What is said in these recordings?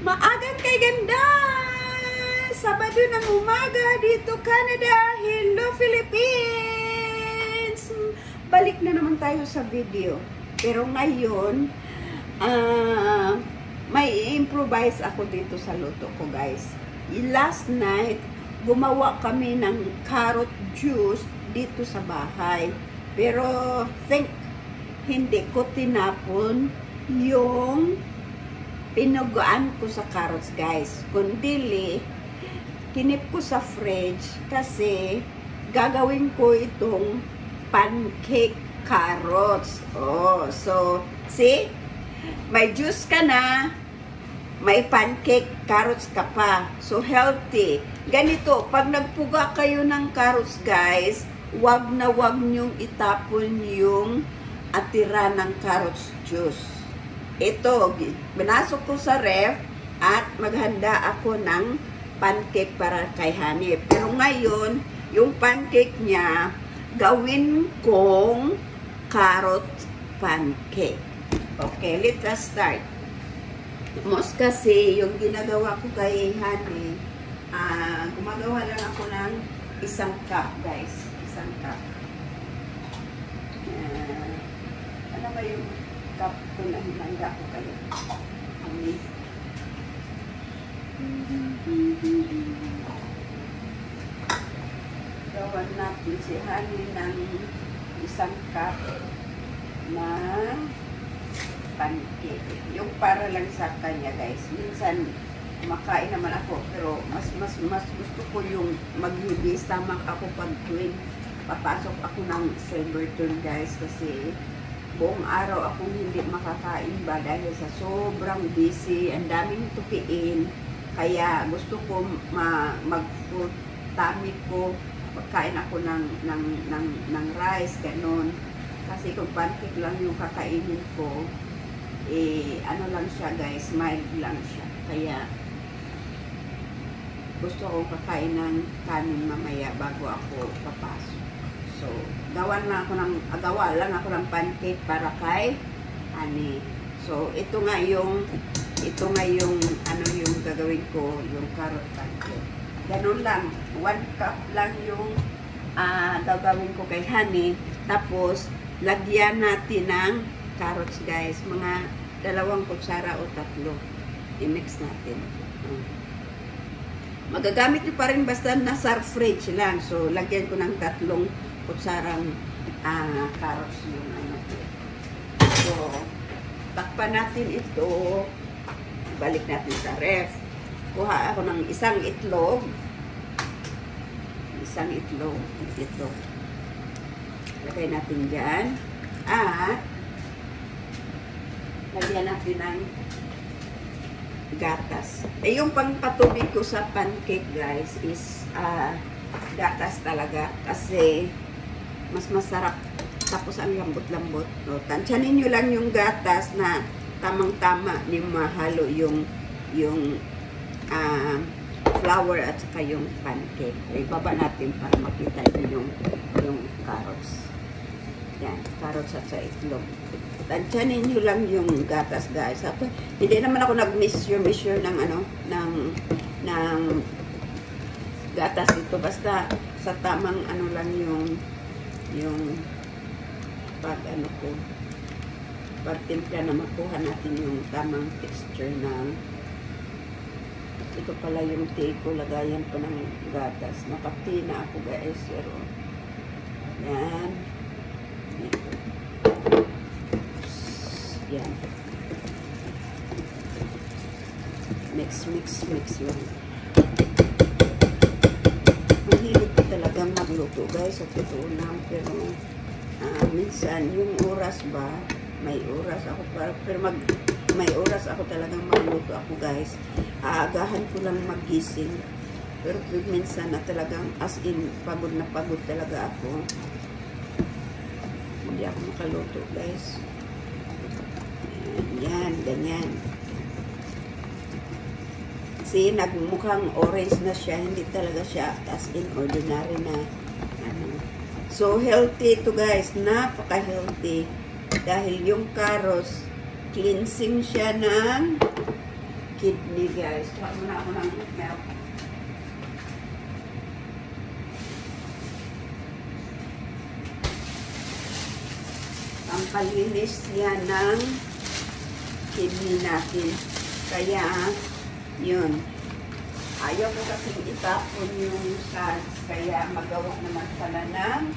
Maagang kay ganda! Sabado ng umaga dito, Canada. Hello, Philippines! Balik na naman tayo sa video. Pero ngayon, may improvise ako dito sa luto ko, guys. Last night, gumawa kami ng carrot juice dito sa bahay. Pero, hindi ko tinapon yung pinuguan ko sa carrots, guys. Kundi, kinip ko sa fridge kasi gagawin ko itong pancake carrots. Oh, so, see? May juice ka na, may pancake carrots ka pa. So, healthy. Ganito, pag nagpuga kayo ng carrots, guys, wag na wag nyong itapon yung atira ng carrots juice. Ito, binasok ko sa ref at maghanda ako ng pancake para kay Honey. Pero ngayon, yung pancake niya, gawin kong carrot pancake. Okay, let's start. Most kasi, yung ginagawa ko kay Honey, gumagawa lang ako ng isang cup, guys. Isang cup. Ano ba yung cup ko na hinanda ko kayo? Honey. Gawan natin si Honey ng isang cup na pancake. Yung para lang sa kanya, guys. Minsan, makain naman ako, pero mas gusto ko yung maglibis. Tama ako pag tuwing papasok ako ng Silverton, guys, kasi buong araw akong hindi makakain ba dahil sa sobrang busy, ang daming tupiin. Kaya gusto ko mag-full tummy ko, pagkain ako ng rice, ganun. Kasi kung pancake lang yung kakainin ko, ano lang siya, guys, mild lang siya. Kaya gusto ko kakain ng kanin mamaya bago ako papasok. So, gawa lang ako ng pancake para kay Honey. So, ito nga yung ano yung gagawin ko, yung carrot pancake. Ganun lang, 1 cup lang yung gagawin ko kay Honey. Tapos, lagyan natin ng carrots, guys. Mga 2 kutsara o 3. I-mix natin. Magagamit nyo pa rin basta nasa fridge lang. So, lagyan ko ng 3 kutsarang carrots yung ano. So, takpan natin ito. Balik natin sa ref. Kuha ako ng isang itlog. Ito. Lagay natin dyan. At, lagyan natin ng gatas. Yung pangpatubig ko sa pancake, guys, is gatas talaga. Kasi, mas masarap. Tapos, ang lambot-lambot. No? Tansyanin nyo lang yung gatas na tamang-tama ni mahalo yung flour at saka yung pancake. Ibaba natin para makita nyo yung carrots. Yan, carrots at sa itlog. Tansyanin nyo lang yung gatas, guys. Hindi naman ako nag-measure ng ng gatas dito. Basta sa tamang ano lang yung pagtimpla na makuha natin yung tamang texture ng ito pala yung tea ko. Lagayan ko ng gatas. Nakapti na ako, guys. Pero, yan. Yan. Mix lang. Mahilig ko talagang magluto, guys. At ito lang. Pero, minsan, yung oras ba, may oras ako may oras ako talagang magluto ako, guys. Aagahan ko lang magising. Pero minsan na talagang as in pagod na pagod talaga ako. Hindi ako makaluto, guys. Yan, ganyan. See, nagmukhang orange na siya. Hindi talaga siya as in ordinary na ano. So, healthy ito, guys. Napaka-healthy. Dahil yung carrots, cleansing siya ng kidney, guys. Kuha muna ako ng milk. Ang palinis yan ng kidney natin. Kaya, yun. Ayaw ko kasing itapon yung sads. Kaya magawa naman pala ng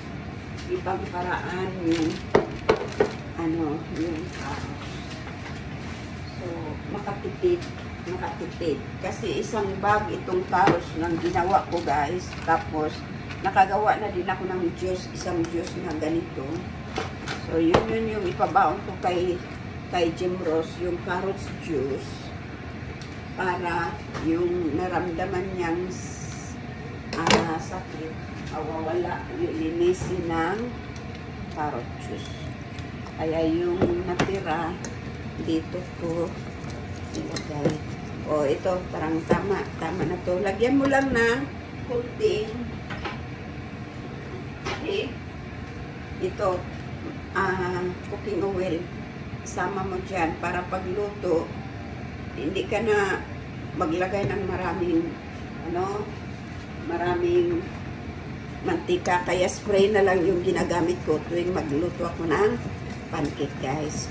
ibang paraan yung yung carrots. So, makatipid. Kasi isang bag itong carrots lang ginawa ko, guys. Tapos, nakagawa na din ako ng juice. Isang juice na ganito. So, yun yung ipabaon ko kay Jim Ross, yung carrots juice. Para yung naramdaman niyang sakit, mawawala, linisin ng carrot juice. Kaya yung natira, dito ko ilagay. O, ito, parang tama na to. Lagyan mo lang ng kunting ito, cooking oil. Sama mo dyan para pagluto, hindi ka na maglagay ng maraming mantika. Kaya spray na lang yung ginagamit ko tuwing magluto ako ng pancake, guys.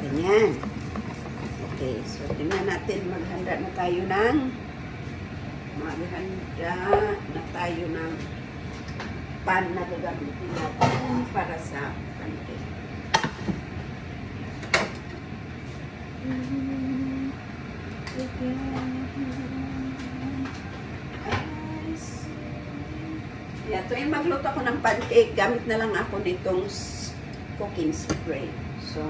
Ganyan. Okay, so tingnan natin, maghanda na tayo ng pan na gagamitin natin para sa pancake. Yeah, tuwing magluto ako ng pancake, gamit na lang ako nitong cooking spray. So,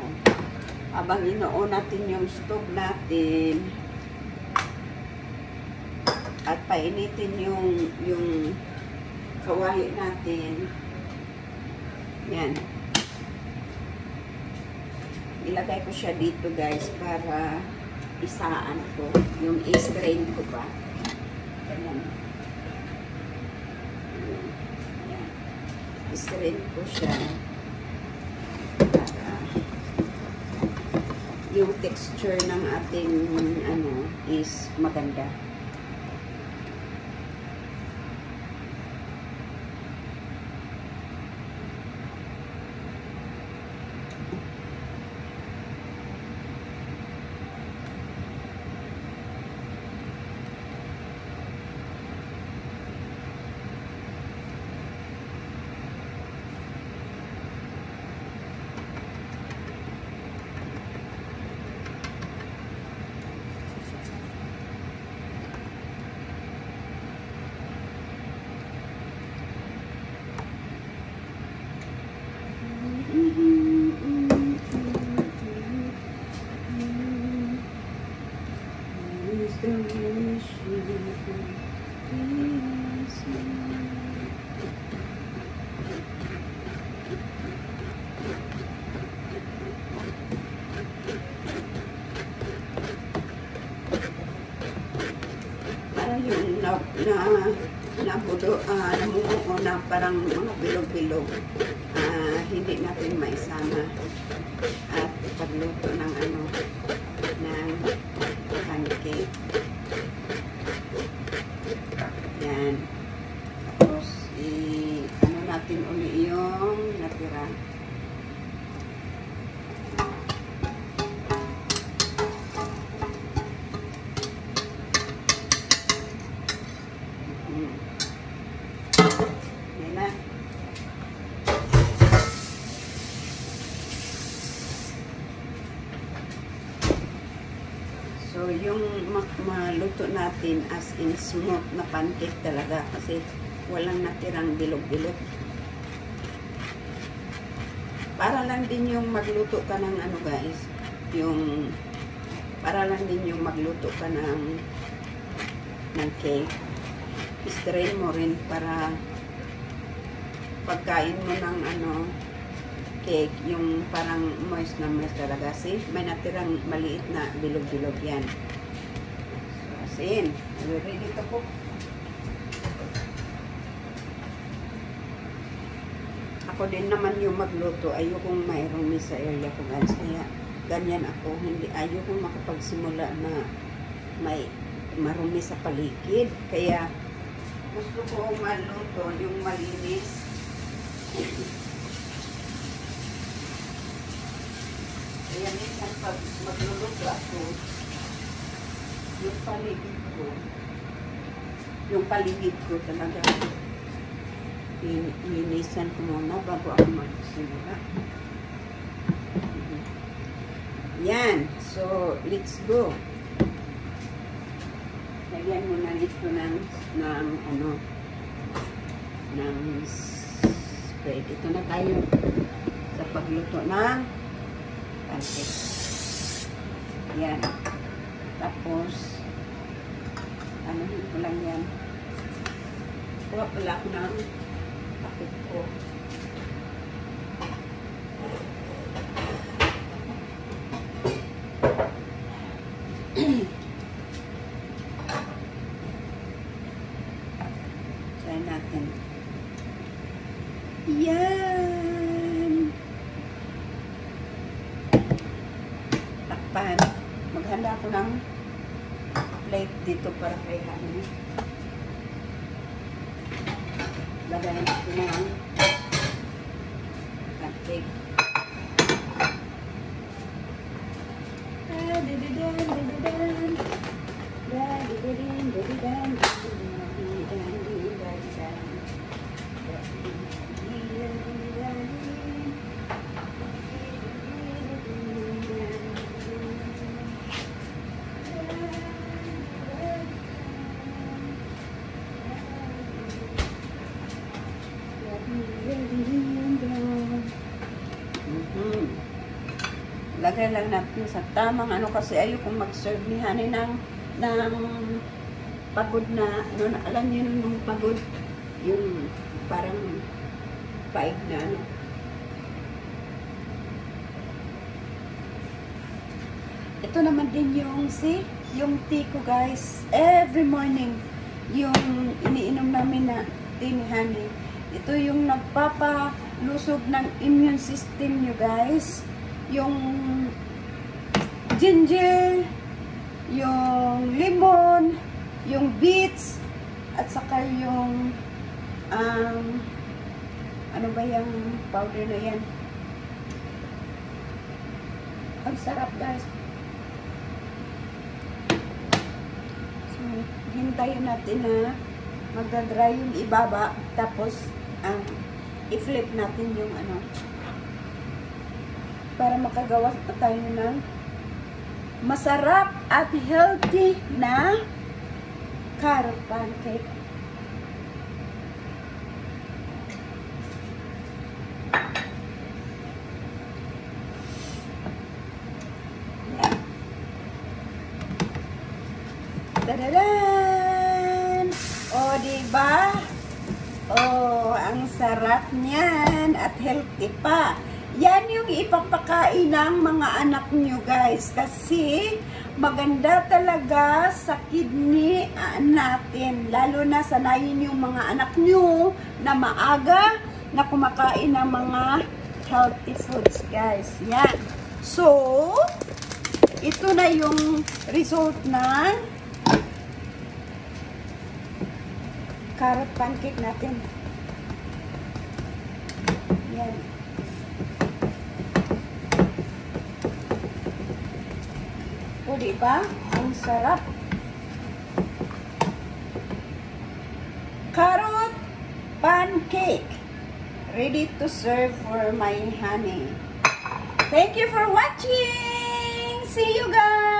habang inoon natin yung stove natin at painitin yung kawali natin, yan, ilagay ko siya dito, guys, para isaan ko yung i-strain ko pa. Ganyan. Yan. I-strain ko siya para yung texture ng ating is maganda. Namumuo na parang mga bilog-bilog, hindi natin maisama at pagluto ng ng pancake. Yan. Tapos natin uli yung natira. So, yung maluto natin as in smooth na pancake talaga kasi walang natirang bilog-bilog. Para lang din yung magluto ka ng guys, para lang din yung magluto ka ng cake. I-strain mo rin para pagkain mo ng cake, yung parang moist na moist talaga. See, may natirang maliit na bilog-bilog yan. So, asin. Are you ready to cook? Ako din naman yung magluto. Ayokong mayroong sa area ko, guys. Kaya, ganyan ako. Hindi, ayoko makapagsimula na may marumi sa paligid. Kaya, gusto ko maluto yung malinis. Kaya minsan pag magluluto ako, yung paligid ko talaga, linisan ko muna bago ako magsimula. Yan. So, let's go. Lagyan mo na ito ng spread. Ito na tayo sa pagluto ng pancake. Yan. Tapos, anuhin ko lang yan. Kuha pala ako ng pakit ko. Try natin. Yan! Takpan. Maghanda ako ng plate dito para kay Honey. Lagayan ko ng pancake. Lagay lang natin sa tamang ano kasi ayokong mag-serve ni Honey ng pagod na ano, alam niyo nung pagod yung parang paig na ano. Ito naman din yung yung tea ko guys, every morning yung iniinom namin na tea ni Honey. Ito yung nagpapalusog ng immune system nyo guys. Yung ginger, yung lemon, yung beets, at saka yung ano ba yung powder na yan? Ang sarap guys. So, hintayin natin na magdadry yung ibaba, tapos i-flip natin yung ano, para makagawa tayo ng masarap at healthy na carrot pancake. Yan. Tadadan! O, diba? O, ang sarap niyan at healthy pa. Yan yung ipapakain ng mga anak nyo guys, kasi maganda talaga sa kidney natin, lalo na sanayin yung mga anak nyo na maaga na kumakain ng mga healthy foods guys. Yan. So, ito na yung result ng carrot pancake natin. Yan. O, diba? Ang sarap. Carrot pancake. Ready to serve for my Honey. Thank you for watching. See you guys.